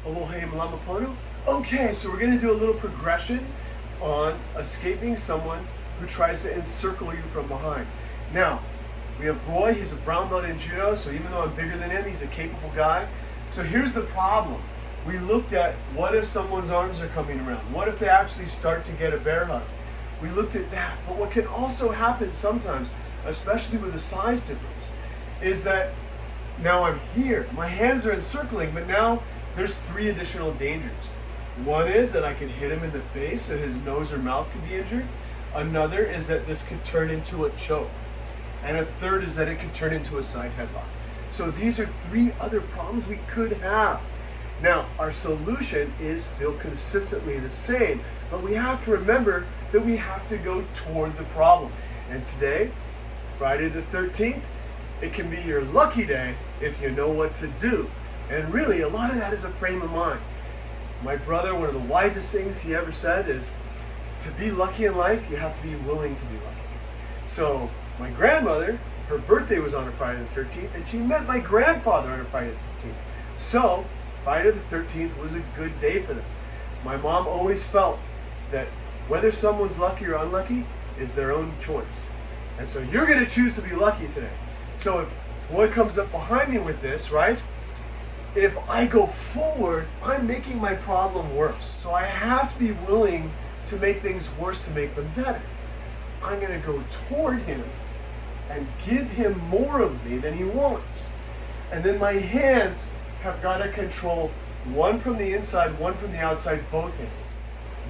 Aloha Friday. Okay, so we're gonna do a little progression on escaping someone who tries to encircle you from behind. Now, we have Roy, he's a brown belt in judo, so even though I'm bigger than him, he's a capable guy. So here's the problem. We looked at what if someone's arms are coming around? What if they actually start to get a bear hug? We looked at that, but what can also happen sometimes, especially with a size difference, is that now I'm here, my hands are encircling, but now there's 3 additional dangers. One is that I can hit him in the face so his nose or mouth could be injured. Another is that this could turn into a choke. And a third is that it could turn into a side headlock. So these are 3 other problems we could have. Now, our solution is still consistently the same, but we have to remember that we have to go toward the problem. And today, Friday the 13th, it can be your lucky day if you know what to do. And really, a lot of that is a frame of mind. My brother, one of the wisest things he ever said is, to be lucky in life, you have to be willing to be lucky. So my grandmother, her birthday was on a Friday the 13th, and she met my grandfather on a Friday the 13th. So Friday the 13th was a good day for them. My mom always felt that whether someone's lucky or unlucky is their own choice. And so you're going to choose to be lucky today. So if Roy comes up behind me with this, right? If I go forward, I'm making my problem worse. So I have to be willing to make things worse to make them better. I'm going to go toward him and give him more of me than he wants. And then my hands have got to control one from the inside, one from the outside, both hands.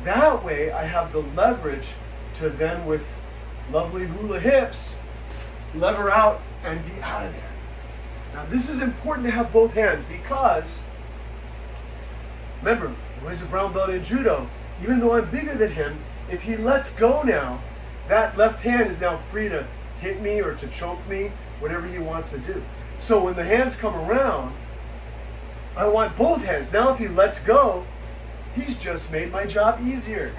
That way I have the leverage to then, with lovely hula hips, lever out and be out of there. Now this is important to have both hands because, remember, Roy's a brown belt in judo. Even though I'm bigger than him, if he lets go now, that left hand is now free to hit me or to choke me, whatever he wants to do. So when the hands come around, I want both hands. Now if he lets go, he's just made my job easier.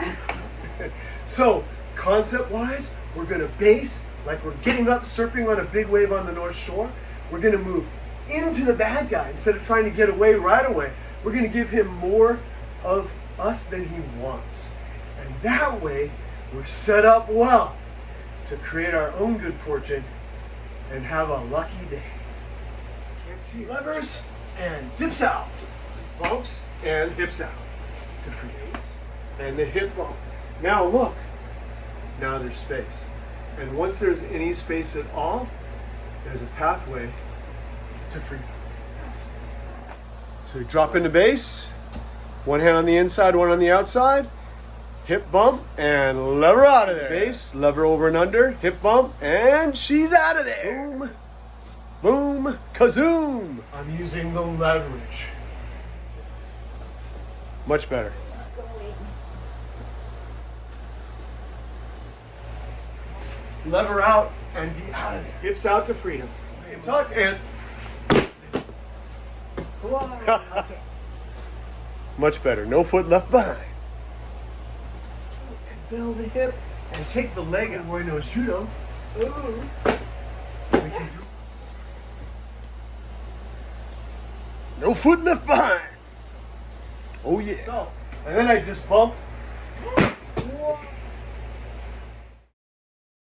So concept-wise, we're gonna base like we're getting up, surfing on a big wave on the North Shore. We're gonna move into the bad guy. Instead of trying to get away right away, we're gonna give him more of us than he wants. And that way, we're set up well to create our own good fortune and have a lucky day. Can't see levers and dips out. Bumps and hips out. The face and the hip bump. Now look, now there's space. And once there's any space at all, there's a pathway to freedom. So we drop into base, one hand on the inside, one on the outside, hip bump, and lever out of there. Base, lever over and under, hip bump, and she's out of there. Boom, boom, kazoom. I'm using the leverage. Much better. Lever out and be out of there. Hips out to freedom. And tuck and. Much better. No foot left behind. And build the hip and take the leg out. Roy knows judo. Ooh. No foot left behind. Oh yeah. So, and then I just bump